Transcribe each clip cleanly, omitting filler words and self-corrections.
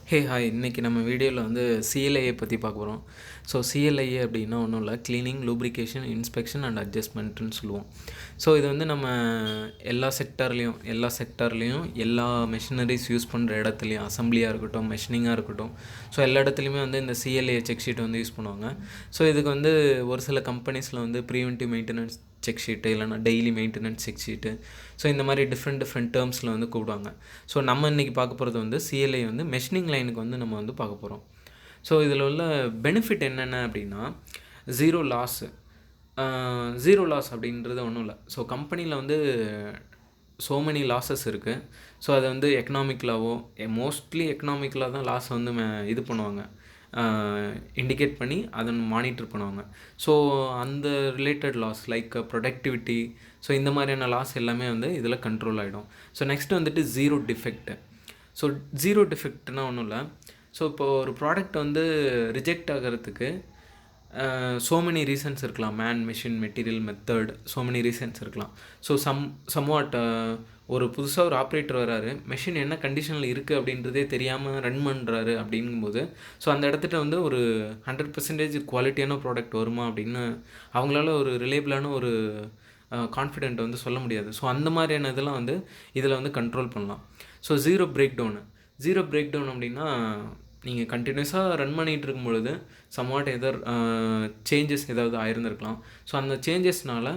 Hey hi! இன்றைக்கி நம்ம வீடியோவில் வந்து CLIA பற்றி பார்க்க போகிறோம். ஸோ CLIA அப்படின்னா ஒன்றும் இல்லை, க்ளீனிங், லூப்ரிகேஷன், இன்ஸ்பெக்ஷன் அண்ட் அட்ஜஸ்ட்மெண்ட்டுன்னு சொல்லுவோம். ஸோ இது வந்து நம்ம எல்லா செக்டார்லேயும் எல்லா மெஷினரிஸ் யூஸ் பண்ணுற இடத்துலையும், அசம்பிளியாக இருக்கட்டும், மெஷினிங்காக இருக்கட்டும், ஸோ எல்லா இடத்துலையுமே வந்து இந்த CLIA செக் ஷீட் வந்து யூஸ் பண்ணுவாங்க. ஸோ இதுக்கு வந்து ஒரு சில கம்பெனிஸில் வந்து ப்ரிவென்டிவ் மெயின்டெனன்ஸ் செக் ஷீட்டு, இல்லைனா daily maintenance check sheet, so இந்த மாதிரி டிஃப்ரெண்ட் டேர்ம்ஸில் வந்து கூப்பிடுவாங்க. ஸோ நம்ம இன்றைக்கி பார்க்க போகிறது வந்து CLI வந்து மெஷினிங் லைனுக்கு வந்து நம்ம வந்து பார்க்க போகிறோம். ஸோ இதில் உள்ள பெனிஃபிட் என்னென்ன அப்படின்னா, ஜீரோ லாஸ் அப்படின்றது ஒன்றும் இல்லை. ஸோ கம்பெனியில் வந்து ஸோ மெனி லாஸஸ் இருக்குது. ஸோ அதை வந்து எக்கனாமிக்கலாவோ, மோஸ்ட்லி எக்கனாமிக்கலாக தான் லாஸ் வந்து இது பண்ணுவாங்க, இண்டிகேட் பண்ணி அதை மானிட்டர் பண்ணுவாங்க. ஸோ அந்த related loss like productivity, so இந்த மாதிரியான லாஸ் எல்லாமே வந்து இதில் கண்ட்ரோல் ஆகிடும். ஸோ நெக்ஸ்ட்டு வந்துட்டு ஜீரோ டிஃபெக்ட்டு. ஸோ ஜீரோ டிஃபெக்ட்னா ஒன்றும் இல்லை. ஸோ இப்போது ஒரு ப்ராடக்ட் வந்து ரிஜெக்ட் ஆகிறதுக்கு ஸோ மெனி ரீசன்ஸ் இருக்கலாம். Man, machine, material, method, so many reasons இருக்கலாம். ஸோ சம்வாட் ஒரு புதுசாக ஒரு ஆப்ரேட்டர் வராரு, மெஷின் என்ன கண்டிஷனில் இருக்குது அப்படின்றதே தெரியாமல் ரன் பண்ணுறாரு அப்படிங்கும்போது, ஸோ அந்த இடத்துல வந்து ஒரு 100% குவாலிட்டியான ப்ராடக்ட் வருமா அப்படின்னு அவங்களால ஒரு ரிலேபிளான ஒரு கான்ஃபிடென்ட் வந்து சொல்ல முடியாது. ஸோ அந்த மாதிரியான இதெல்லாம் வந்து இதில் வந்து கண்ட்ரோல் பண்ணலாம். ஸோ ஜீரோ பிரேக் டவுன் அப்படின்னா, நீங்கள் கண்டினியூஸாக ரன் பண்ணிகிட்டு இருக்கும் பொழுது சம்வாட் சேஞ்சஸ் ஏதாவது ஆயிருந்திருக்கலாம். ஸோ அந்த சேஞ்சஸ்னால்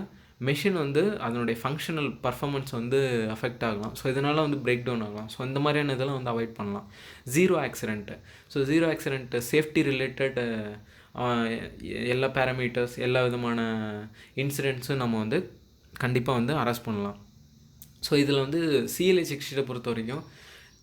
மெஷின் வந்து அதனுடைய ஃபங்க்ஷனல் பர்ஃபார்மன்ஸ் வந்து அஃபெக்ட் ஆகலாம். ஸோ இதனால் வந்து பிரேக் டவுன் ஆகலாம். ஸோ இந்த மாதிரியான இதெல்லாம் வந்து அவாய்ட் பண்ணலாம். ஜீரோ ஆக்சிடென்ட்டு சேஃப்டி ரிலேட்டட் எல்லா பேராமீட்டர்ஸ், எல்லா விதமான இன்சிடென்ட்ஸும் நம்ம வந்து கண்டிப்பாக வந்து அரெஸ்ட் பண்ணலாம். ஸோ இதில் வந்து CLI செக் ஷீட்டை பொறுத்த வரைக்கும்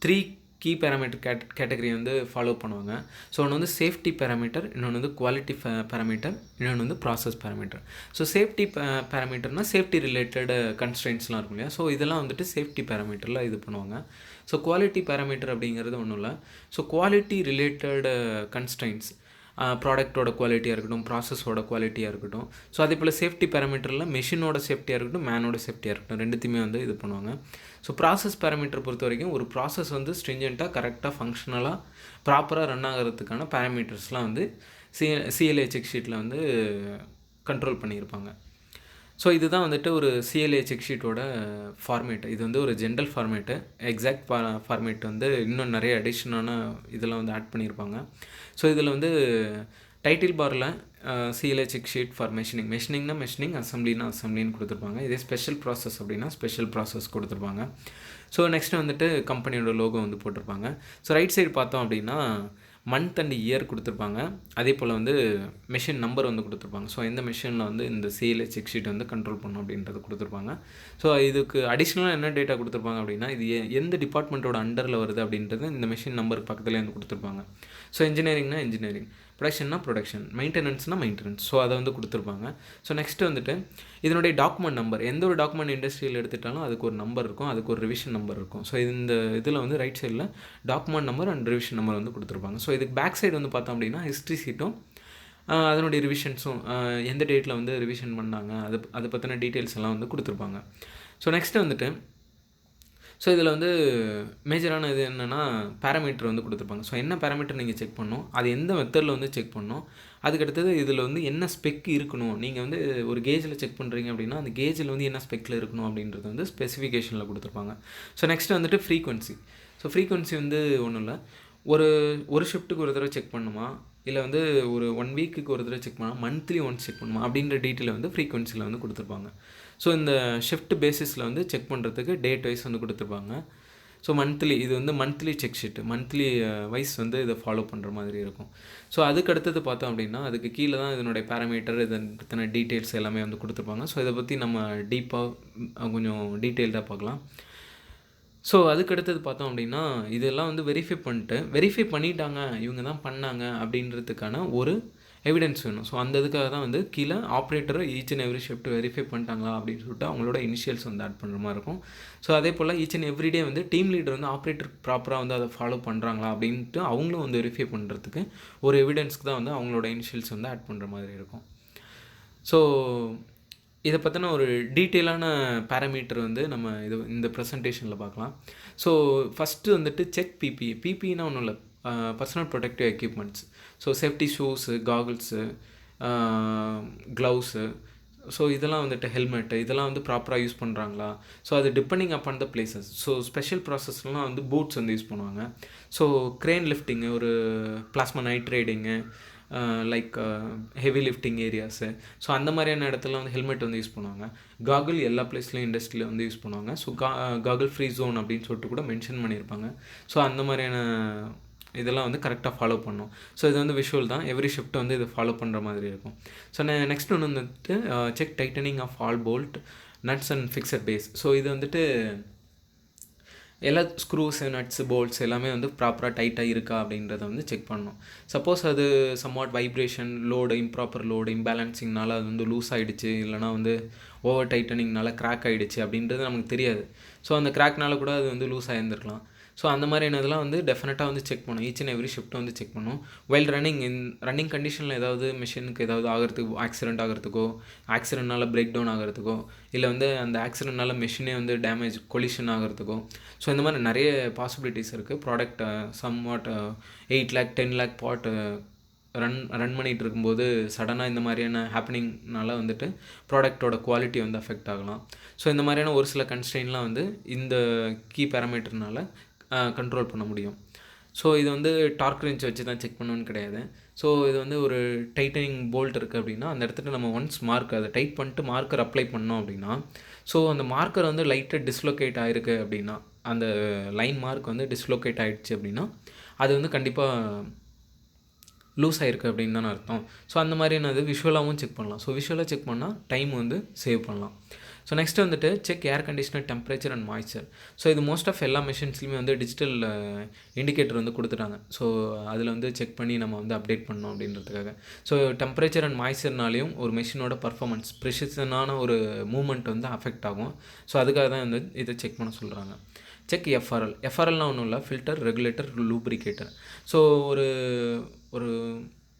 3 கீ பேராமீட்டர் கேட்டகரி வந்து ஃபாலோ பண்ணுவாங்க. ஸோ ஒன்று வந்து சேஃப்டி பேராமீட்டர், இன்னொன்று வந்து குவாலிட்டி பேராமீட்டர், இன்னொன்று வந்து ப்ராசஸ் பேராமீட்டர். ஸோ சேஃப்டி பேராமீட்டர்னால் சேஃப்டி ரிலேட்டட் கன்ஸ்ட்ரெயின்ட்ஸ்லாம் இருக்கும் இல்லையா. ஸோ இதெல்லாம் வந்துட்டு சேஃப்டி பேராமீட்டரில் இது பண்ணுவாங்க. ஸோ குவாலிட்டி பேராமீட்டர் அப்படிங்கிறது ஒன்றும் இல்லை. ஸோ குவாலிட்டி ரிலேட்டட் கன்ஸ்ட்ரெயின்ட்ஸ், ப்ராடக்டோட குவாலிட்டியாக இருக்கட்டும், ப்ராசஸோட குவாலிட்டியாக இருக்கட்டும். ஸோ அதே போல் சேஃப்டி பேராமீட்டரில் மெஷினோட சேஃப்டியாக இருக்கட்டும், மேனோட சேஃப்டியாக இருக்கட்டும், ரெண்டுத்தையுமே வந்து இது பண்ணுவாங்க. ஸோ ப்ராசஸ் பேராமீட்டர் பொறுத்த வரைக்கும் ஒரு ப்ராசஸ் வந்து ஸ்ட்ரிஞ்செண்ட்டாக, கரெக்டாக, ஃபங்க்ஷனலாக, ப்ராப்பராக ரன் ஆகிறதுக்கான பேராமீட்டர்ஸ்லாம் வந்து CLI செக் ஷீட்டில் வந்து கண்ட்ரோல் பண்ணியிருப்பாங்க. ஸோ இதுதான் வந்துட்டு ஒரு CLI செக் ஷீட்டோட ஃபார்மேட்டு. இது வந்து ஒரு ஜென்ரல் ஃபார்மேட்டு. எக்ஸாக்ட் ஃபார்மேட் வந்து இன்னும் நிறைய அடிஷ்னலான இதெல்லாம் வந்து ஆட் பண்ணியிருப்பாங்க. ஸோ இதில் வந்து டைட்டில் பாரில் CLI செக் ஷீட் ஃபார் மெஷினிங்னா மெஷினிங், அசம்பிளின்னு கொடுத்துருப்பாங்க. இதே ஸ்பெஷல் ப்ராசஸ் அப்படின்னா ஸ்பெஷல் ப்ராசஸ் கொடுத்துருப்பாங்க. ஸோ நெக்ஸ்ட்டு வந்துட்டு கம்பெனியோட லோகோ வந்து போட்டிருப்பாங்க. ஸோ ரைட் சைடு பார்த்தோம் அப்படின்னா மந்த் அண்ட் இயர் கொடுத்துருப்பாங்க. அதே போல் வந்து மெஷின் நம்பர் வந்து கொடுத்துருப்பாங்க. ஸோ எந்த மெஷினில் வந்து இந்த CLI செக் ஷீட் வந்து கண்ட்ரோல் பண்ணும் அப்படின்றது கொடுத்துருப்பாங்க. ஸோ இதுக்கு அடிஷ்னலாக என்ன டேட்டா கொடுத்துருப்பாங்க அப்படின்னா, இது எந்த டிபார்ட்மெண்ட்டோட அண்டரில் வருது அப்படின்றது இந்த மெஷின் நம்பருக்கு பக்கத்துலேயே வந்து கொடுத்துருப்பாங்க. ஸோ இன்ஜினியரிங்னா இன்ஜினியரிங், ப்ரொடக்ஷன், மெயின்டெனன்ஸ்னால் ஸோ அதை வந்து கொடுத்துருப்பாங்க. ஸோ நெக்ஸ்ட்டு வந்துட்டு இதனுடைய டாக்குமெண்ட் நம்பர், எந்த ஒரு டாக்குமெண்ட் இண்டஸ்ட்ரியில் எடுத்துட்டாலும் அதுக்கு ஒரு நம்பர் இருக்கும், அதுக்கு ஒரு ரிவிஷன் நம்பர் இருக்கும். ஸோ இந்த இதில் வந்து ரைட் சைடில் document number and revision number வந்து கொடுத்துருப்பாங்க. ஸோ இதுக்கு பேக் சைடு வந்து பார்த்தோம் அப்படின்னா ஹிஸ்ட்ரி சீட்டும் அதனுடைய ரிவிஷன்ஸும், எந்த டேட்டில் வந்து ரிவிஷன் பண்ணாங்க, அதை பற்றின டீட்டெயில்ஸ் எல்லாம் வந்து கொடுத்துருப்பாங்க. ஸோ நெக்ஸ்ட்டு வந்துட்டு ஸோ இதில் வந்து மேஜரான இது என்னென்னா பேராமீட்டர் வந்து கொடுத்துருப்பாங்க. ஸோ என்ன பேராமீட்டர் நீங்கள் செக் பண்ணணும், அது எந்த மெத்தடில் வந்து செக் பண்ணணும், அதுக்கடுத்தது இதில் வந்து என்ன ஸ்பெக் இருக்கணும். நீங்கள் வந்து ஒரு கேஜில் செக் பண்ணுறீங்க அப்படின்னா அந்த கேஜில் வந்து என்ன ஸ்பெக்கில் இருக்கணும் அப்படின்றது வந்து ஸ்பெசிஃபிகேஷனில் கொடுத்துருப்பாங்க. ஸோ நெக்ஸ்ட்டு வந்துட்டு ஃப்ரீக்வன்சி வந்து ஒன்றும் இல்லை, ஒரு ஷிஃப்ட்டுக்கு ஒரு தடவை செக் பண்ணுமா, இல்லை வந்து ஒரு 1 வீக்குக்கு ஒரு தடவை செக் பண்ணால் மந்த்லி ஒன்ஸ் செக் பண்ணுமா அப்படின்ற டீட்டெயில் வந்து ஃப்ரீக்வன்சியில் வந்து கொடுத்துருப்பாங்க. ஸோ இந்த ஷிஃப்ட் பேசிஸில் வந்து செக் பண்ணுறதுக்கு டேட் வைஸ் வந்து கொடுத்துருப்பாங்க. ஸோ இது வந்து monthly check sheet, monthly wise வந்து இதை ஃபாலோ பண்ணுற மாதிரி இருக்கும். ஸோ அதுக்கு அடுத்தது பார்த்தோம் அப்படின்னா அதுக்கு கீழே தான் இதனுடைய பேராமீட்டர், இதன் பற்றின டீட்டெயில்ஸ் எல்லாமே வந்து கொடுத்துருப்பாங்க. ஸோ இதை பற்றி நம்ம டீப்பாக கொஞ்சம் டீட்டெயில்டாக பார்க்கலாம். ஸோ அதுக்கடுத்தது பார்த்தோம் அப்படின்னா இதெல்லாம் வந்து வெரிஃபை பண்ணிட்டாங்க, இவங்க தான் பண்ணாங்க அப்படின்றதுக்கான ஒரு எவிடன்ஸ் வேணும். ஸோ அந்த இதுக்காக தான் வந்து கீழே operator each and every shift verify பண்ணிட்டாங்களா அப்படின்னு சொல்லிட்டு அவங்களோட இனிஷியல்ஸ் வந்து ஆட் பண்ணுற மாதிரி இருக்கும். ஸோ அதே போல் ஈச் அண்ட் எவ்ரிடே வந்து டீம் லீடர் வந்து ஆப்ரேட்டர் ப்ராப்பராக வந்து அதை ஃபாலோ பண்ணுறாங்களா அப்படின்ட்டு அவங்களும் வந்து வெரிஃபை பண்ணுறதுக்கு ஒரு எவிடன்ஸ்க்கு தான் வந்து அவங்களோட இனிஷியல்ஸ் வந்து ஆட் பண்ணுற மாதிரி இருக்கும். ஸோ இதை பற்றின ஒரு டீட்டெயிலான பேராமீட்டர் வந்து நம்ம இந்த ப்ரெசன்டேஷனில் பார்க்கலாம். ஸோ ஃபஸ்ட்டு வந்துட்டு செக் பிபினா ஒன்றும் இல்லை, personal protective equipments. So safety shoes, goggles, gloves, so இதெல்லாம் வந்துட்டு ஹெல்மெட்டு, இதெல்லாம் வந்து ப்ராப்பராக யூஸ் பண்ணுறாங்களா? ஸோ அது depending upon the places. So special ப்ராசஸ்லாம் வந்து பூட்ஸ் வந்து யூஸ் பண்ணுவாங்க. ஸோ க்ரேன் லிஃப்டிங்கு, ஒரு plasma night riding, like heavy lifting areas, so அந்த மாதிரியான இடத்துல வந்து ஹெல்மெட் வந்து யூஸ் பண்ணுவாங்க. காகுல் எல்லா பிளேஸ்லையும் இண்டஸ்ட்ரியில் வந்து யூஸ் பண்ணுவாங்க. ஸோ காகுல் ஃப்ரீ ஜோன் அப்படின்னு சொல்லிட்டு கூட மென்ஷன் பண்ணியிருப்பாங்க. ஸோ அந்த மாதிரியான இதெல்லாம் வந்து கரெக்டாக ஃபாலோ பண்ணணும். ஸோ இது வந்து விஷுவல் தான், எவ்ரி ஷிஃப்ட் வந்து இது ஃபாலோ பண்ணுற மாதிரி இருக்கும். ஸோ நெக்ஸ்ட் ஒன்று வந்துட்டு check tightening of all bolt, nuts and fixed base. So இது வந்துட்டு எல்லா ஸ்க்ரூஸு, நட்ஸு, போல்ட்ஸ் எல்லாமே வந்து ப்ராப்பராக டைட்டாக இருக்கா அப்படின்றத வந்து செக் பண்ணணும். சப்போஸ் அது somewhat vibration, load, improper load, இம்பேலன்சிங்னால அது வந்து லூஸ் ஆகிடுச்சு, இல்லைனா வந்து ஓவர் டைட்டனிங்னால கிராக் ஆகிடுச்சு அப்படின்றது நமக்கு தெரியாது. ஸோ அந்த கிராக்னால கூட அது வந்து லூஸ் ஆகியிருந்துருக்கலாம். ஸோ அந்த மாதிரியான இதெல்லாம் வந்து டெஃபினட்டாக வந்து செக் பண்ணணும். ஈச் அண்ட் எவ்ரி ஷிஃப்ட் வந்து செக் பண்ணணும். வைல் ரன்னிங் கண்டிஷனில் ஏதாவது மிஷினுக்கு ஏதாவது ஆகிறதுக்கு, ஆக்சிடென்ட் ஆகிறதுக்கோ, ஆக்சிடென்ட்னால பிரேக் டவுன் ஆகிறதுக்கோ, இல்லை வந்து அந்த ஆக்சிடென்ட்னால மிஷினே வந்து டேமேஜ், கொலிஷன் ஆகிறதுக்கோ, ஸோ இந்த மாதிரி நிறைய பாசிபிலிட்டிஸ் இருக்குது. ப்ராடக்ட் சம்வாட் 8 lakh 10 lakh பாட் ரன் பண்ணிகிட்டு இருக்கும்போது சடனாக இந்த மாதிரியான ஹேப்பனிங்னால வந்துட்டு ப்ராடக்டோட குவாலிட்டி வந்து அஃபெக்ட் ஆகலாம். ஸோ இந்த மாதிரியான ஒரு சில கன்ஸ்ட்ரெயின்லாம் வந்து இந்த கீ பேராமீட்டர்னால கண்ட்ரோல் பண்ண முடியும். ஸோ இது வந்து டார்க் ரெஞ்ச் வச்சு தான் செக் பண்ணணும்னு கிடையாது. ஸோ இது வந்து ஒரு டைட்டனிங் போல்ட் இருக்குது அப்படின்னா அந்த இடத்துல நம்ம ஒன்ஸ் அதை டைட் பண்ணிட்டு மார்க்கர் அப்ளை பண்ணோம் அப்படின்னா, ஸோ அந்த மார்க்கர் வந்து லைட்டாக டிஸ்லொகேட் ஆகிருக்கு அப்படின்னா, அந்த லைன் மார்க் வந்து டிஸ்லொகேட் ஆகிடுச்சு அப்படின்னா அது வந்து கண்டிப்பாக லூஸ் ஆகிருக்கு அப்படின்னு தானே அர்த்தம். ஸோ அந்த மாதிரியான அது விஷுவலாகவும் செக் பண்ணலாம். ஸோ விஷுவலாக செக் பண்ணால் டைம் வந்து சேவ் பண்ணலாம். ஸோ நெக்ஸ்ட் வந்துட்டு check air conditioner temperature and moisture. So இது மோஸ்ட் ஆஃப் எல்லா மிஷின்ஸ்லையுமே வந்து டிஜிட்டல் இண்டிகேட்டர் வந்து கொடுத்துட்டாங்க. ஸோ அதில் வந்து செக் பண்ணி நம்ம வந்து அப்டேட் பண்ணோம் அப்படின்றதுக்காக. ஸோ டெம்பரேச்சர் அண்ட் மாய்ச்சர்னாலையும் ஒரு மிஷினோட பர்ஃபார்மன்ஸ், ப்ரிசிஷனான ஒரு மூமெண்ட் வந்து அஃபெக்ட் ஆகும். ஸோ அதுக்காக தான் வந்து இதை செக் பண்ண சொல்கிறாங்க. செக் எஃப்ஆர்எல்னால் ஒன்றும் இல்லை, ஃபில்டர், ரெகுலேட்டர், லூப்ரிகேட்டர். ஸோ ஒரு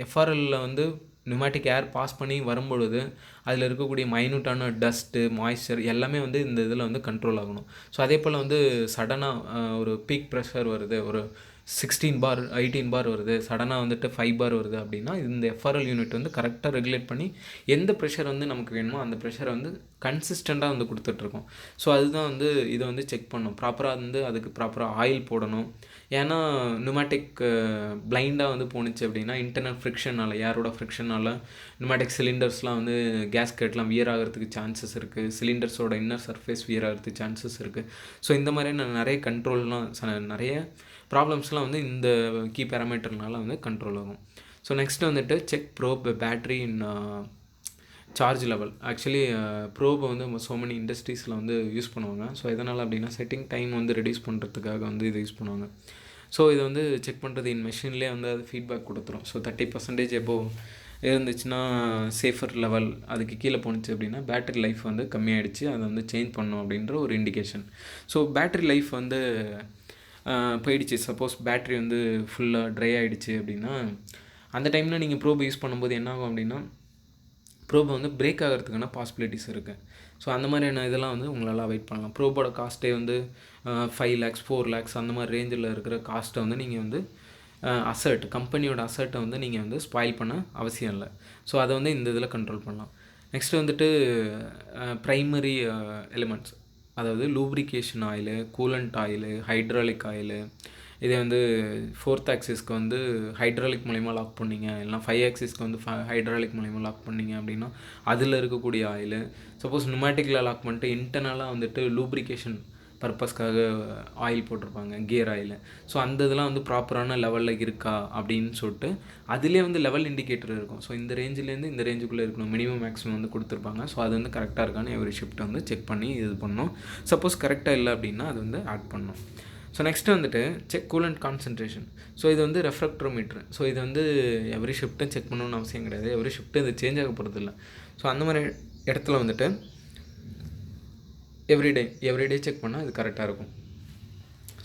எஃப்ஆர்எல்லில் வந்து நியூமேட்டிக் ஏர் பாஸ் பண்ணி வரும்பொழுது அதில் இருக்கக்கூடிய மைனூட்டான டஸ்ட்டு, மாய்ஸ்சர் எல்லாமே வந்து இந்த இதில் வந்து கண்ட்ரோல் ஆகணும். ஸோ அதே போல் வந்து சடனாக ஒரு பீக் ப்ரெஷர் வருது, ஒரு 16 bar 18 bar வருது, சடனாக வந்துட்டு 5 bar வருது அப்படின்னா இந்த எஃப்ஆர்எல் யூனிட் வந்து கரெக்டாக ரெகுலேட் பண்ணி எந்த ப்ரெஷர் வந்து நமக்கு வேணுமோ அந்த ப்ரெஷரை வந்து கன்சிஸ்டண்ட்டாக வந்து கொடுத்துட்ருக்கோம். ஸோ அதுதான் வந்து இதை வந்து செக் பண்ணணும். ப்ராப்பராக வந்து அதுக்கு ப்ராப்பராக ஆயில் போடணும். ஏன்னா நியூமேட்டிக் பிளைண்டாக வந்து போணுச்சு அப்படின்னா இன்டர்னல் ஃப்ரிக்ஷனால், ஏரோட ஃப்ரிக்ஷனால் நியூமேட்டிக் சிலிண்டர்ஸ்லாம் வந்து கேஸ்கெட்லாம் வியர் ஆகிறதுக்கு சான்சஸ் இருக்குது. சிலிண்டர்ஸோட இன்னர் சர்ஃபேஸ் வியர் ஆகிறதுக்கு சான்சஸ் இருக்குது. ஸோ இந்த மாதிரியான நிறைய கண்ட்ரோல்லாம், நிறைய ப்ராப்ளம்ஸ்லாம் வந்து இந்த கீ பேராமீட்டர்னால வந்து கண்ட்ரோல் ஆகும். ஸோ நெக்ஸ்ட் வந்துட்டு செக் ப்ரோப் பேட்ரி இன் சார்ஜ் லெவல். ஆக்சுவலி ப்ரோபை வந்து ஸோ மெனி இண்டஸ்ட்ரீஸில் வந்து யூஸ் பண்ணுவாங்க. ஸோ எதனால் அப்படின்னா செட்டிங் டைம் வந்து ரெடியூஸ் பண்ணுறதுக்காக வந்து இதை யூஸ் பண்ணுவாங்க. ஸோ இதை வந்து செக் பண்ணுறது இன் மெஷின்லேயே வந்து அது ஃபீட்பேக் கொடுத்துரும். ஸோ 30% எபோ இருந்துச்சுன்னா சேஃபர் லெவல், அதுக்கு கீழே போணுச்சு அப்படின்னா பேட்டரி லைஃப் வந்து கம்மியாகிடுச்சு, அதை வந்து சேஞ்ச் பண்ணணும் அப்படின்ற ஒரு இண்டிகேஷன். ஸோ பேட்டரி லைஃப் வந்து போயிடுச்சு, சப்போஸ் பேட்ரி வந்து ஃபுல்லாக ட்ரை ஆகிடுச்சு அப்படின்னா அந்த டைமில் நீங்கள் ப்ரோப் யூஸ் பண்ணும்போது என்ன ஆகும் அப்படின்னா ப்ரோப் வந்து பிரேக் ஆகிறதுக்கான பாசிபிலிட்டிஸ் இருக்குது. ஸோ அந்த மாதிரியான இதெல்லாம் வந்து உங்களால் அவாய்ட் பண்ணலாம். ப்ரோபோட காஸ்ட்டே வந்து 5 lakhs 4 lakhs அந்த மாதிரி ரேஞ்சில் இருக்கிற காஸ்ட்டை வந்து நீங்கள் வந்து கம்பெனியோட அசர்ட்டை வந்து நீங்கள் வந்து ஸ்பாயில் பண்ண அவசியம் இல்லை. ஸோ அதை வந்து இந்த இதில் கண்ட்ரோல் பண்ணலாம். நெக்ஸ்ட்டு வந்துட்டு ப்ரைமரி எலிமெண்ட்ஸ், அதாவது lubrication oil, coolant oil, hydraulic oil. இதே வந்து 4th ஆக்சிஸ்க்கு வந்து ஹைட்ராலிக் மூலிமா லாக் பண்ணிங்க, இல்லைனா 5 ஆக்சிஸ்க்கு வந்து ஹைட்ராலிக் மூலிமா லாக் பண்ணிங்க அப்படின்னா அதில் இருக்கக்கூடிய ஆயிலு. சப்போஸ் நியூமேட்டிக்கில் லாக் பண்ணிட்டு இன்டர்னலாக வந்துட்டு லூப்ரிகேஷன் பர்பஸ்க்காக ஆயில் போட்டிருப்பாங்க, கியர் ஆயில். ஸோ அந்த இதெல்லாம் வந்து ப்ராப்பரான லெவலில் இருக்கா அப்படின்னு சொல்லிட்டு அதிலே வந்து லெவல் இண்டிகேட்டர் இருக்கும். ஸோ இந்த ரேஞ்சிலேருந்து இந்த ரேஞ்சுக்குள்ளே இருக்கணும், மினிமம் மேக்ஸிமம் வந்து கொடுத்துருப்பாங்க. ஸோ அது வந்து கரெக்டாக இருக்கான்னு எவ்ரி ஷிஃப்ட் வந்து செக் பண்ணி இது பண்ணணும். சப்போஸ் கரெக்டாக இல்லை அப்படின்னா அது வந்து ஆட் பண்ணணும். ஸோ நெக்ஸ்ட்டு வந்துட்டு செக் கூலண்ட் கான்சன்ட்ரேஷன். ஸோ இது வந்து ரெஃப்ராக்டரோமீட்ரு. ஸோ இது வந்து எவ்ரி ஷிஃப்ட்டும் செக் பண்ணணும்னு அவசியம் கிடையாது, எவ்ரி ஷிஃப்ட்டு இது சேஞ்ச் ஆக போகிறது இல்லை. ஸோ அந்த மாதிரி இடத்துல வந்துட்டு எவ்ரிடே செக் பண்ணால் இது கரெக்டாக இருக்கும்.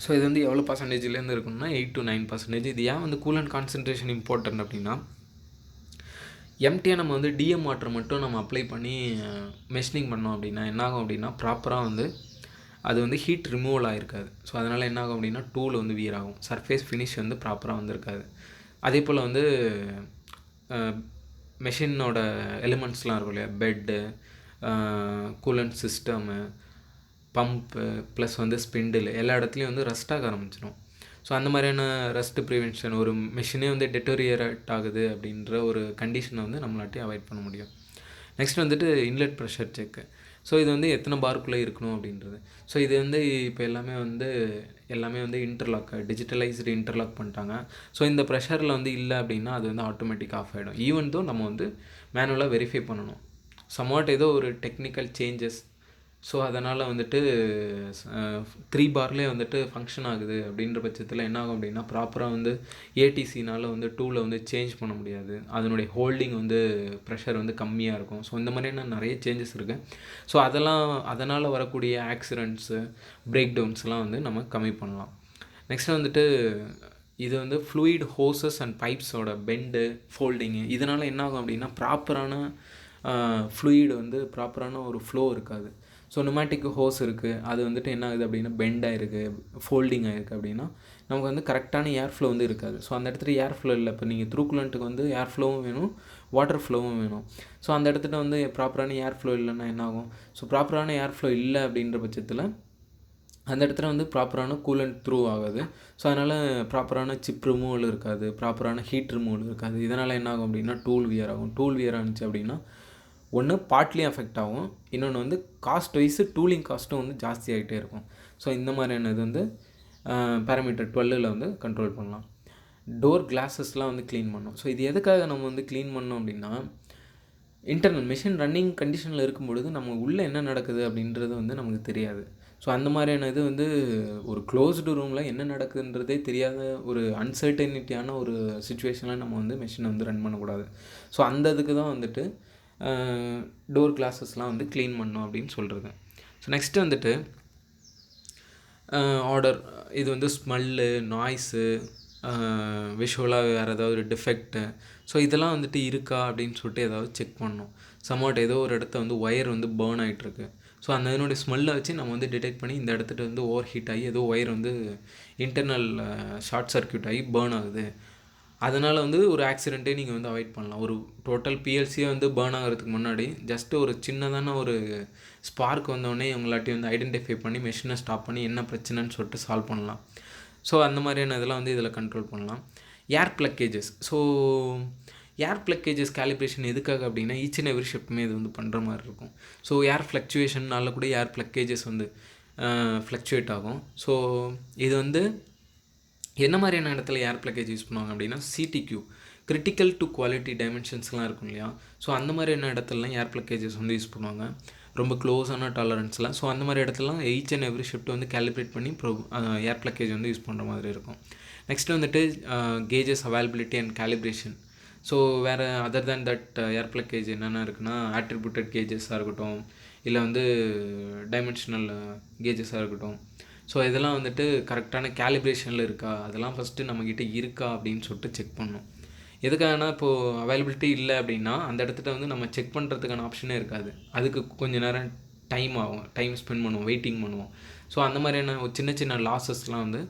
ஸோ இது வந்து எவ்வளோ பர்சன்டேஜ்லேருந்து இருக்குன்னா 8 to 9%. இது ஏன் வந்து கூலண்ட் கான்சன்ட்ரேஷன் இம்பார்ட்டன்ட் அப்படின்னா எம்டியாக நம்ம வந்து டிஎம் வாட்டர் மட்டும் நம்ம அப்ளை பண்ணி மெஷினிங் பண்ணோம் அப்படின்னா என்னாகும் அப்படின்னா ப்ராப்பராக வந்து அது வந்து ஹீட் ரிமூவல் ஆகிருக்காது. ஸோ அதனால் என்ன ஆகும் அப்படின்னா டூல் வந்து வியர் ஆகும், சர்ஃபேஸ் ஃபினிஷ் வந்து ப்ராப்பராக வந்திருக்காது. அதே போல் வந்து மெஷினோட எலிமெண்ட்ஸ்லாம் இருக்கும் இல்லையா, bed, coolant system, pump plus வந்து ஸ்பிண்டில் எல்லா இடத்துலையும் வந்து ரஸ்ட் ஆக ஆரம்பிச்சிடும். ஸோ அந்த மாதிரியான ரஸ்ட்டு ப்ரிவென்ஷன், ஒரு மிஷினே வந்து டெட்டோரியேட் ஆகுது அப்படின்ற ஒரு கண்டிஷனை வந்து நம்மளாட்டி அவாய்ட் பண்ண முடியும். நெக்ஸ்ட் வந்துட்டு இன்லெட் ப்ரெஷர் செக்கு. ஸோ இது வந்து எத்தனை பார்க்குள்ளே இருக்கணும் அப்படின்றது. ஸோ இது வந்து இப்போ எல்லாமே வந்து இன்டர்லாக், டிஜிட்டலைஸ்டு இன்டர்லாக் பண்ணிட்டாங்க. ஸோ இந்த ப்ரெஷரில் வந்து இல்லை அப்படின்னா அது வந்து ஆட்டோமேட்டிக் ஆஃப் ஆகிடும். ஈவன் தோ நம்ம வந்து மேனுவலாக வெரிஃபை பண்ணணும். சம்வாட் ஏதோ ஒரு டெக்னிக்கல் சேஞ்சஸ், ஸோ அதனால் வந்துட்டு 3 பார்லேயே வந்துட்டு ஃபங்க்ஷன் ஆகுது அப்படின்ற பட்சத்தில் என்ன ஆகும் அப்படின்னா ப்ராப்பராக வந்து ஏடிசினால் வந்து டூலை வந்து சேஞ்ச் பண்ண முடியாது. அதனுடைய ஹோல்டிங் வந்து ப்ரெஷர் வந்து கம்மியாக இருக்கும். ஸோ இந்த மாதிரியான நிறைய சேஞ்சஸ் இருக்குது. ஸோ அதனால் வரக்கூடிய ஆக்சிடெண்ட்ஸு, பிரேக் டவுன்ஸ்லாம் வந்து நம்ம கம்மி பண்ணலாம். நெக்ஸ்ட் வந்துட்டு இது வந்து ஃப்ளூயிட் ஹோசஸ் அண்ட் பைப்ஸோட பெண்டு, ஃபோல்டிங்கு, இதனால் என்ன ஆகும் அப்படின்னா ப்ராப்பரான ஃப்ளூயிடு வந்து ப்ராப்பரான ஒரு ஃப்ளோ இருக்காது. ஸோ நுமேட்டிக் ஹோஸ் இருக்குது, அது வந்துட்டு என்ன ஆகுது அப்படின்னா பெண்ட் ஆகிருக்கு, ஃபோல்டிங் ஆகிருக்கு அப்படின்னா நமக்கு வந்து கரெக்டான ஏர் ஃப்ளோ வந்து இருக்காது. ஸோ அந்த இடத்துல ஏர் ஃப்ளோ இல்லை. இப்போ நீங்கள் த்ரூ கூலண்ட்டுக்கு வந்து ஏர் ஃப்ளோவும் வேணும், வாட்டர் ஃப்ளோவும் வேணும். ஸோ அந்த இடத்துல வந்து ப்ராப்பரான ஏர் ஃப்ளோ இல்லைன்னா என்ன ஆகும்? ஸோ ப்ராப்பரான ஏர் ஃப்ளோ இல்லை அப்படின்ற பட்சத்தில் அந்த இடத்துல வந்து ப்ராப்பரான கூலண்ட் த்ரூ ஆகாது. ஸோ அதனால் ப்ராப்பரான சிப் ரிமூவல் இருக்காது, ப்ராப்பரான ஹீட் ரிமூவல் இருக்காது. இதனால் என்ன ஆகும் அப்படின்னா டூல் வியர் ஆகும். டூல் வியர் ஆனிச்சு அப்படின்னா ஒன்று பார்ட்லி அஃபெக்ட் ஆகும், இன்னொன்று வந்து காஸ்ட் வைஸு டூலிங் காஸ்ட்டும் வந்து ஜாஸ்தி ஆகிட்டே இருக்கும். ஸோ இந்த மாதிரியான இது வந்து பேராமீட்டர் 12ல் வந்து கண்ட்ரோல் பண்ணலாம். டோர் கிளாஸஸ்லாம் வந்து க்ளீன் பண்ணணும். ஸோ இது எதுக்காக நம்ம வந்து க்ளீன் பண்ணோம் அப்படின்னா இன்டர்னல் மிஷின் ரன்னிங் கண்டிஷனில் இருக்கும்பொழுது நம்ம உள்ளே என்ன நடக்குது அப்படின்றது வந்து நமக்கு தெரியாது. ஸோ அந்த மாதிரியான இது வந்து ஒரு க்ளோஸ்டு ரூமில் என்ன நடக்குதுன்றதே தெரியாத ஒரு அன்சர்டனிட்டியான ஒரு சுச்சுவேஷனில் நம்ம வந்து மிஷினை வந்து ரன் பண்ணக்கூடாது. ஸோ அந்த இதுக்கு தான் வந்துட்டு டோர் கிளாஸஸ்லாம் வந்து க்ளீன் பண்ணணும் அப்படின்னு சொல்கிறது. ஸோ நெக்ஸ்ட்டு வந்துட்டு ஆர்டர், இது வந்து ஸ்மெல்லு, நாய்ஸு, விஷுவலாக வேறு ஏதாவது ஒரு டிஃபெக்ட்டு, ஸோ இதெல்லாம் வந்துட்டு இருக்கா அப்படின்னு சொல்லிட்டு ஏதாவது செக் பண்ணணும். சம்வாட் ஏதோ ஒரு இடத்த வந்து ஒயர் வந்து பேர்ன் ஆகிட்டுருக்கு. ஸோ அந்த இதனுடைய ஸ்மெல்லை வச்சு நம்ம வந்து டிடெக்ட் பண்ணி இந்த இடத்துல வந்து ஓவர் ஹீட் ஆகி ஏதோ ஒயர் வந்து இன்டர்னல் ஷார்ட் சர்க்யூட் ஆகி பேர்ன் ஆகுது, அதனால் வந்து ஒரு ஆக்சிடெண்ட்டே நீங்கள் வந்து அவாய்ட் பண்ணலாம். ஒரு டோட்டல் பிஎல்சியை வந்து பேர்ன் ஆகிறதுக்கு முன்னாடி ஜஸ்ட்டு ஒரு சின்னதான ஒரு ஸ்பார்க் வந்தோடனே இவங்களாட்டி வந்து ஐடென்டிஃபை பண்ணி மெஷினை ஸ்டாப் பண்ணி என்ன பிரச்சனைன்னு சொல்லிட்டு சால்வ் பண்ணலாம். ஸோ அந்த மாதிரியான இதெல்லாம் வந்து இதில் கண்ட்ரோல் பண்ணலாம். ஏர் ப்ளக்கேஜஸ். ஸோ ஏர் ப்ளக்கேஜஸ் கேலிப்ரேஷன் எதுக்காக அப்படின்னா ஈச் அண்ட் எவ்ரி ஷிஃப்ட்டுமே இது வந்து பண்ணுற மாதிரி இருக்கும். ஸோ ஏர் ஃப்ளக்சுவேஷன்னால கூட ஏர் ப்ளக்கேஜஸ் வந்து ஃப்ளக்சுவேட் ஆகும். ஸோ இது வந்து என்ன மாதிரியான இடத்துல ஏர் ப்ளக்கேஜ் யூஸ் பண்ணுவாங்க அப்படின்னா சிடிக்யூ, கிரிட்டிக்கல் டு குவாலிட்டி டைமென்ஷன்ஸ்லாம் இருக்கும் இல்லையா, ஸோ அந்த மாதிரியான இடத்துலலாம் ஏர் ப்ளக்கேஜஸ் வந்து யூஸ் பண்ணுவாங்க, ரொம்ப க்ளோஸான டாலரன்ஸ்லாம். ஸோ அந்த மாதிரி இடத்துலலாம் ஈச் அண்ட் எவ்ரி ஷிஃப்ட் வந்து கேலிப்ரேட் பண்ணி ஏர் ப்ளக்கேஜ் வந்து யூஸ் பண்ணுற மாதிரி இருக்கும். நெக்ஸ்ட் வந்துட்டு gauges availability and calibration. So வேறு other than that air plug gauge என்னென்ன இருக்குன்னா ஆட்ரிபியூட்டட் கேஜஸாக இருக்கட்டும், இல்லை வந்து டைமென்ஷனல் கேஜஸாக இருக்கட்டும். ஸோ இதெல்லாம் வந்துட்டு கரெக்டான கேலிப்ரேஷனில் இருக்கா, அதெல்லாம் ஃபஸ்ட்டு நம்மக்கிட்ட இருக்கா அப்படின்னு சொல்லிட்டு செக் பண்ணணும். எதுக்காகனா இப்போது அவைலபிலிட்டி இல்லை அப்படின்னா அந்த இடத்துல வந்து நம்ம செக் பண்ணுறதுக்கான ஆப்ஷனே இருக்காது. அதுக்கு கொஞ்சம் நேரம் டைம் ஆகும், டைம் ஸ்பெண்ட் பண்ணுவோம், வெயிட்டிங் பண்ணுவோம். ஸோ அந்த மாதிரியான ஒரு சின்ன சின்ன லாஸஸ்லாம் வந்து,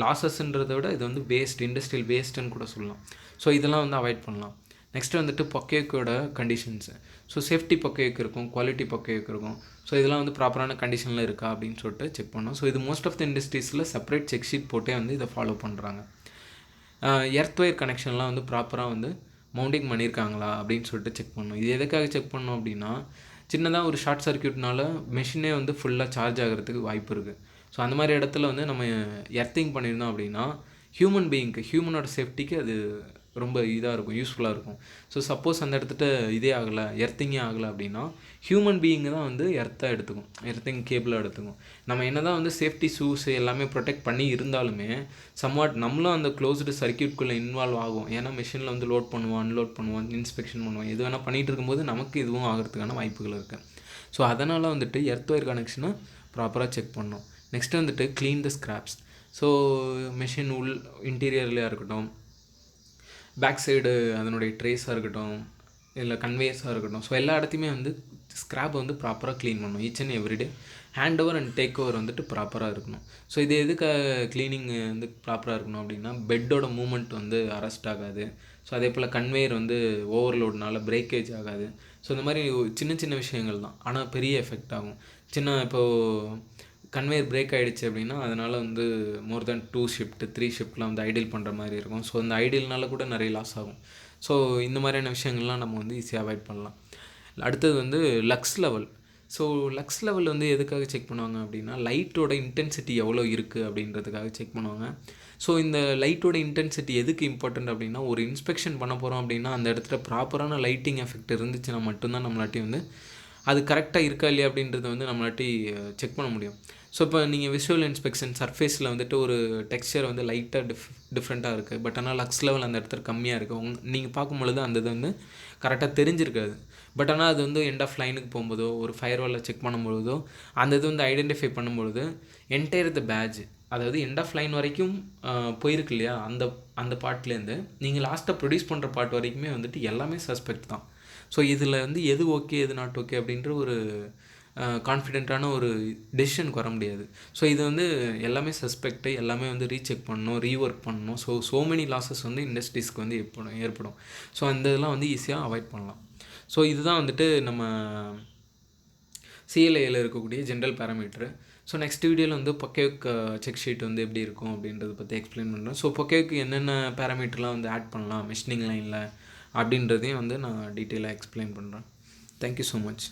லாஸஸ்ன்றதை விட இது வந்து வேஸ்ட், இண்டஸ்ட்ரியல் வேஸ்ட்டுன்னு கூட சொல்லலாம். ஸோ இதெல்லாம் வந்து அவாய்ட் பண்ணலாம். நெக்ஸ்ட்டு வந்துட்டு பொக்கேக்கோட கண்டிஷன்ஸு. ஸோ சேஃப்டி பொக்கேக்கு இருக்கும், குவாலிட்டி பொக்கேக்கு இருக்கும். ஸோ இதெல்லாம் வந்து ப்ராப்பரான கண்டிஷனில் இருக்கா அப்படின்னு சொல்லிட்டு செக் பண்ணோம். ஸோ இது மோஸ்ட் ஆஃப் த இண்டஸ்ட்ரீஸில் செப்பரேட் செக் ஷீட் போட்டே வந்து இதை ஃபாலோ பண்ணுறாங்க. எர்த் ஒயர் கனெக்ஷன்லாம் வந்து ப்ராப்பராக வந்து மவுண்டிங் பண்ணியிருக்காங்களா அப்படின்னு சொல்லிட்டு செக் பண்ணணும். இது எதுக்காக செக் பண்ணோம் அப்படின்னா சின்னதாக ஒரு ஷார்ட் சர்க்யூட்னால மெஷினே வந்து ஃபுல்லாக சார்ஜ் ஆகிறதுக்கு வாய்ப்பு இருக்குது. ஸோ அந்த மாதிரி இடத்துல வந்து நம்ம எர்த்திங் பண்ணியிருந்தோம் அப்படின்னா ஹியூமனோட சேஃப்டிக்கு அது ரொம்ப இதாக இருக்கும், யூஸ்ஃபுல்லாக இருக்கும். ஸோ சப்போஸ் அந்த இடத்துல இதே ஆகலை, எர்த்திங்கே ஆகலை அப்படின்னா ஹியூமன் பீயிங்கு தான் வந்து எர்த்திங் கேபிளாக எடுத்துக்கும். நம்ம என்ன தான் வந்து சேஃப்டி ஷூஸ் எல்லாமே ப்ரொடெக்ட் பண்ணி இருந்தாலுமே சம்வாட் நம்மளும் அந்த க்ளோஸ்டு சர்க்யூட்குள்ளே இன்வால்வ் ஆகும். ஏன்னா மிஷினில் வந்து லோட் பண்ணுவோம், அன்லோட் பண்ணுவோம், இன்ஸ்பெக்ஷன் பண்ணுவோம், எது வேணால் பண்ணிகிட்டு இருக்கும்போது நமக்கு இதுவும் ஆகிறதுக்கான வாய்ப்புகள் இருக்குது. ஸோ அதனால் வந்துட்டு எர்த் ஒயர் கனெக்ஷனை ப்ராப்பராக செக் பண்ணணும். நெக்ஸ்ட் வந்துட்டு க்ளீன் த ஸ்க்ராப்ஸ். ஸோ மிஷின் இன்டீரியர்லையாக இருக்கட்டும், பேக் சைடு அதனுடைய ட்ரேஸாக இருக்கட்டும், இல்லை கன்வேயர்ஸாக இருக்கட்டும், ஸோ எல்லா இடத்தையுமே வந்து ஸ்க்ராப் வந்து ப்ராப்பராக க்ளீன் பண்ணணும் each and everyday. Hand over and take over வந்துட்டு ப்ராப்பராக இருக்கணும். ஸோ இது எதுக்கு க்ளீனிங் வந்து ப்ராப்பராக இருக்கணும் அப்படின்னா, பெட்டோட மூமெண்ட் வந்து அரெஸ்ட் ஆகாது. ஸோ அதே போல் கன்வேயர் வந்து ஓவர்லோட்னால பிரேக்கேஜ் ஆகாது. ஸோ இந்த மாதிரி சின்ன சின்ன விஷயங்கள் தான், ஆனால் பெரிய எஃபெக்ட் ஆகும். இப்போது கன்வேயர் பிரேக் ஆகிடுச்சு அப்படின்னா அதனால் வந்து மோர் தென் 2 ஷிஃப்ட் 3 ஷிஃப்ட்லாம் வந்து ஐடில் பண்ணுற மாதிரி இருக்கும். ஸோ இந்த ஐடில்னால கூட நிறைய லாஸ் ஆகும். ஸோ இந்த மாதிரியான விஷயங்கள்லாம் நம்ம வந்து ஈஸியாக அவாய்ட் பண்ணலாம். அடுத்தது வந்து lux level. So lux level வந்து எதுக்காக செக் பண்ணுவாங்க அப்படின்னா, லைட்டோட இன்டென்சிட்டி எவ்வளோ இருக்குது அப்படின்றதுக்காக செக் பண்ணுவாங்க. ஸோ இந்த லைட்டோட இன்டென்சிட்டி எதுக்கு இம்பார்ட்டண்ட் அப்படின்னா, ஒரு இன்ஸ்பெக்ஷன் பண்ண போகிறோம் அப்படின்னா அந்த இடத்துல ப்ராப்பரான லைட்டிங் எஃபெக்ட் இருந்துச்சுன்னா மட்டும்தான் நம்மளாட்டி வந்து அது கரெக்டாக இருக்கா இல்லையா அப்படின்றத வந்து நம்மளாட்டி செக் பண்ண முடியும். ஸோ இப்போ நீங்கள் விஷுவல் இன்ஸ்பெக்ஷன் சர்ஃபேஸில் வந்துட்டு ஒரு டெக்ஸ்சர் வந்து லைட்டாக டிஃப்ரெண்ட்டாக இருக்குது, பட் ஆனால் லக்ஸ் லெவல் அந்த இடத்துல கம்மியாக இருக்குது. நீங்கள் பார்க்கும்பொழுது அந்த இது வந்து கரெக்டாக தெரிஞ்சிருக்காது. பட் ஆனால் அது வந்து எண்ட் ஆஃப் லைனுக்கு போகும்போதோ ஒரு ஃபயர் வாலில் செக் பண்ணும்பொழுதோ அந்த இது வந்து ஐடென்டிஃபை பண்ணும்பொழுது என்டையர் த பேட்ச், அதாவது எண்ட் ஆஃப் லைன் வரைக்கும் போயிருக்கு இல்லையா, அந்த பார்ட்லேருந்து நீங்கள் லாஸ்ட்டாக ப்ரொடியூஸ் பண்ணுற பார்ட் வரைக்குமே வந்துட்டு எல்லாமே சஸ்பெக்ட் தான். ஸோ இதில் வந்து எது ஓகே எது நாட் ஓகே அப்படின்ற ஒரு கான்ஃபிடென்ட்டான ஒரு டெசிஷனுக்கு வர முடியாது. ஸோ இது வந்து எல்லாமே சஸ்பெக்ட்டு, எல்லாமே வந்து ரீசெக் பண்ணணும், ரீஒர்க் பண்ணணும். ஸோ மெனி லாஸஸ் வந்து இண்டஸ்ட்ரீஸ்க்கு வந்து ஏற்படும். ஸோ அந்த இதெல்லாம் வந்து ஈஸியாக அவாய்ட் பண்ணலாம். ஸோ இதுதான் வந்துட்டு நம்ம CLIAல இருக்கக்கூடிய ஜென்ரல் பேராமீட்ரு. ஸோ நெக்ஸ்ட் வீடியோவில் வந்து பொக்கேவுக் செக் ஷீட் வந்து எப்படி இருக்கும் அப்படின்றத பற்றி எக்ஸ்பிளைன் பண்ணுறேன். ஸோ பொக்கேவுக்கு என்னென்ன பேராமீட்டர்லாம் வந்து ஆட் பண்ணலாம் மிஷினிங் லைனில் அப்படின்றதையும் வந்து நான் டீட்டெயிலாக எக்ஸ்பிளைன் பண்ணுறேன். Thank you so much.